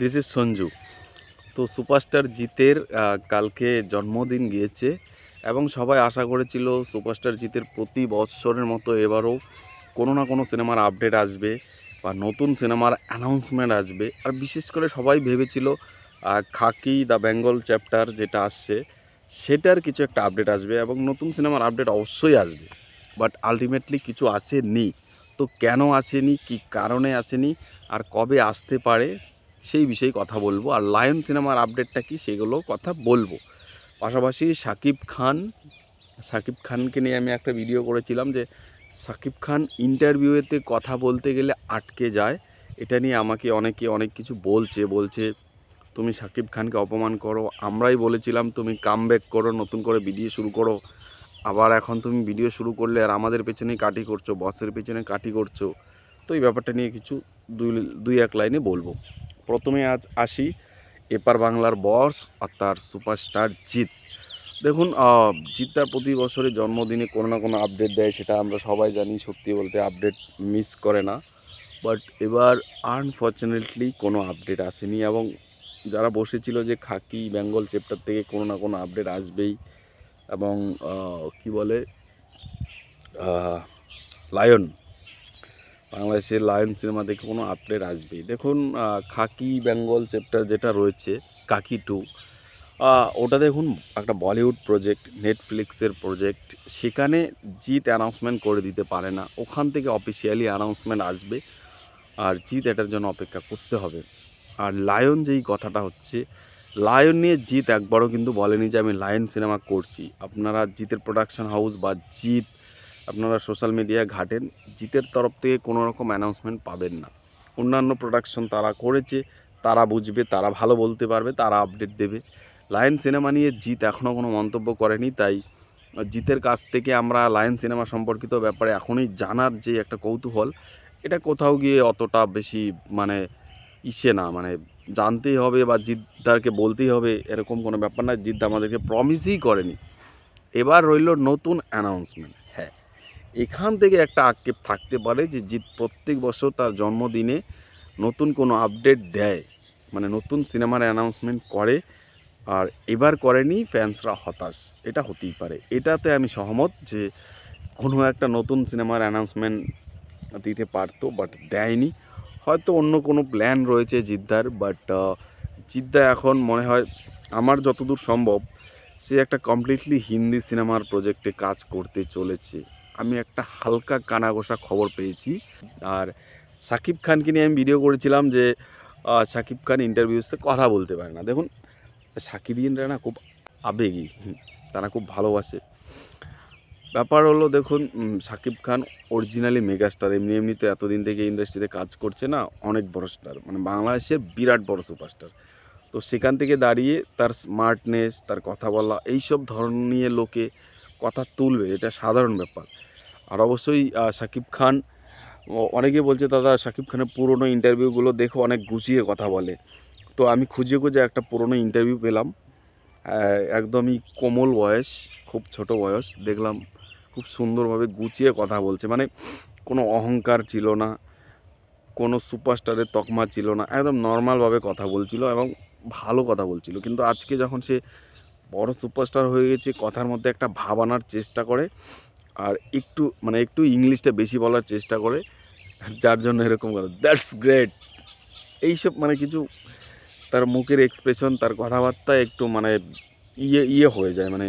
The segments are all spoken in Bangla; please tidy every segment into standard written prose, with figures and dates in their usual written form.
This is Sanju. তো সুপারস্টার জিতের কালকে জন্মদিন গিয়েছে এবং সবাই আশা করেছিল সুপারস্টার জিতের প্রতি বৎসরের মতো এবারও কোনো না কোনো সিনেমার আপডেট আসবে বা নতুন সিনেমার অ্যানাউন্সমেন্ট আসবে। আর বিশেষ করে সবাই ভেবেছিল খাকি দ্য বেঙ্গল চ্যাপ্টার যেটা আসছে সেটার কিছু একটা আপডেট আসবে এবং নতুন সিনেমার আপডেট অবশ্যই আসবে, বাট আলটিমেটলি কিছু আসেনি। তো কেন আসেনি, কী কারণে আসেনি, আর কবে আসতে পারে সেই বিষয়ে কথা বলবো। আর লায়ন সিনেমার আপডেটটা কি সেগুলো কথা বলবো। পাশাপাশি শাকিব খানকে নিয়ে আমি একটা ভিডিও করেছিলাম যে শাকিব খান ইন্টারভিউতে কথা বলতে গেলে আটকে যায়। এটা নিয়ে আমাকে অনেকে অনেক কিছু বলছে তুমি শাকিব খানকে অপমান করো, আমরাই বলেছিলাম তুমি কামব্যাক করো, নতুন করে ভিডিও শুরু করো। আবার এখন তুমি ভিডিও শুরু করলে আর আমাদের পেছনেই কাটি করছো, বসের পেছনে কাটি করছো। তো এই ব্যাপারটা নিয়ে কিছু দুই এক লাইনে বলবো। প্রথমে আজ আসি এপার বাংলার বস আর তার সুপারস্টার জিৎ। দেখুন, জিৎ তার প্রতি বছরের জন্মদিনে কোনো না কোনো আপডেট দেয়, সেটা আমরা সবাই জানি। সত্যি বলতে আপডেট মিস করে না, বাট এবার আনফর্চুনেটলি কোনো আপডেট আসেনি। এবং যারা বসেছিল যে খাকি বেঙ্গল চ্যাপ্টার থেকে কোনো না কোনো আপডেট আসবেই এবং কি বলে লায়ন, বাংলাদেশের লায়ন সিনেমা থেকে কোনো আপডেট আসবেই। দেখুন, খাকি বেঙ্গল চ্যাপ্টার যেটা রয়েছে, কাকি 2, ওটা দেখুন একটা বলিউড প্রজেক্ট, নেটফ্লিক্সের প্রজেক্ট। সেখানে জিৎ অ্যানাউন্সমেন্ট করে দিতে পারে না, ওখান থেকে অফিসিয়ালি অ্যানাউন্সমেন্ট আসবে আর জিৎ এটার জন্য অপেক্ষা করতে হবে। আর লায়ন যেই কথাটা হচ্ছে, লায়ন নিয়ে জিৎ একবারও কিন্তু বলেনি যে আমি লায়ন সিনেমা করছি। আপনারা জিতের প্রোডাকশন হাউস বা জিৎ, আপনারা সোশ্যাল মিডিয়ায় ঘাটেন, জিতের তরফ থেকে কোনো রকম অ্যানাউন্সমেন্ট পাবেন না। অন্যান্য প্রোডাকশন তারা করেছে, তারা বুঝবে, তারা ভালো বলতে পারবে, তারা আপডেট দেবে। লায়ন সিনেমা নিয়ে জিৎ এখনও কোনো মন্তব্য করেনি, তাই জিতের কাছ থেকে আমরা লায়ন সিনেমা সম্পর্কিত ব্যাপারে এখনই জানার যে একটা কৌতূহল, এটা কোথাও গিয়ে অতটা বেশি মানে না, মানে জানতেই হবে বা জিদ্দারকে বলতেই হবে এরকম কোনো ব্যাপার না। জিদ্দা আমাদেরকে প্রমিসই করেনি। এবার রইল নতুন অ্যানাউন্সমেন্ট। হ্যাঁ, এখান থেকে একটা আক্ষেপ থাকতে পারে যে জিৎ প্রত্যেক বছর তার জন্মদিনে নতুন কোনো আপডেট দেয়, মানে নতুন সিনেমার অ্যানাউন্সমেন্ট করে, আর এবার করেনি, ফ্যান্সরা হতাশ। এটা হতেই পারে, এটাতে আমি সহমত যে কোনো একটা নতুন সিনেমার অ্যানাউন্সমেন্ট দিতে পারতো, বাট দেয়নি। হয়তো অন্য কোনো প্ল্যান রয়েছে জিদ্দার, বাট জিদ্দা এখন মনে হয় আমার যতদূর সম্ভব সে একটা কমপ্লিটলি হিন্দি সিনেমার প্রজেক্টে কাজ করতে চলেছে। আমি একটা হালকা কানাঘোষা খবর পেয়েছি। আর শাকিব খানকে নিয়ে আমি ভিডিও করেছিলাম যে শাকিব খান ইন্টারভিউসে কথা বলতে পারে না। দেখুন, সাকিবিয়ানরা না খুব আবেগী, তারা খুব ভালোবাসে। ব্যাপার হলো দেখুন, শাকিব খান অরিজিনালি মেগাস্টার, এমনিতে এতদিন থেকে ইন্ডাস্ট্রিতে কাজ করছে না, অনেক বড় স্টার, মানে বাংলাদেশের বিরাট বড় সুপারস্টার। তো সেখান থেকে দাঁড়িয়ে তার স্মার্টনেস, তার কথা বলা, এইসব ধরন নিয়ে লোকে কথা তুলবে, এটা সাধারণ ব্যাপার। আর অবশ্যই শাকিব খান, অনেকে বলছে দাদা শাকিব খানের পুরনো ইন্টারভিউগুলো দেখো, অনেক গুছিয়ে কথা বলে। তো আমি খুঁজে খুঁজে একটা পুরনো ইন্টারভিউ পেলাম, একদমই কোমল বয়স, খুব ছোট বয়স, দেখলাম খুব সুন্দরভাবে গুছিয়ে কথা বলছে। মানে কোনো অহংকার ছিল না, কোনো সুপারস্টারের তকমা ছিল না, একদম নর্মালভাবে কথা বলছিল এবং ভালো কথা বলছিল। কিন্তু আজকে যখন সে বড় সুপারস্টার হয়ে গেছে, কথার মধ্যে একটা ভাব আনার চেষ্টা করে, আর একটু ইংলিশটা বেশি বলার চেষ্টা করে, যার জন্য এরকম কথা। That's great. এইসব মানে কিছু তার মুখের এক্সপ্রেশন, তার কথাবার্তা একটু মানে ইয়ে হয়ে যায়, মানে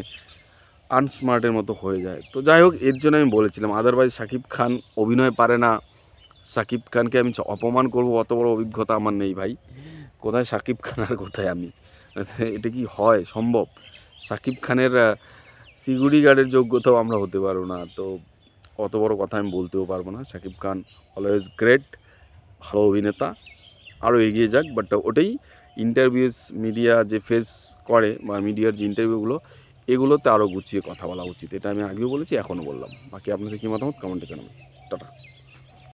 আনস্মার্টের মতো হয়ে যায়। তো যাই হোক, এর জন্য আমি বলেছিলাম, আদারওয়াইজ শাকিব খান অভিনয় পারে না, শাকিব খানকে আমি অপমান করব অত বড় অভিজ্ঞতা আমার নেই ভাই। কোথায় শাকিব খান আর কোথায় আমি, এটা কি হয় সম্ভব? শাকিব খানের সিকিউরিটি গার্ডের যোগ্যতাও আমরা হতে পারবো না, তো অত বড় কথা আমি বলতেও পারবো না। শাকিব খান অলওয়েজ গ্রেট, ভালো অভিনেতা, আরও এগিয়ে যাক। বাট ওটাই ইন্টারভিউস মিডিয়া যে ফেস করে বা মিডিয়ার যে ইন্টারভিউগুলো, এগুলোতে আরও গুছিয়ে কথা বলা উচিত। এটা আমি আগেও বলেছি, এখনও বললাম। বাকি আপনাদের কী মতামত কমেন্টে জানাবেন। টাটা।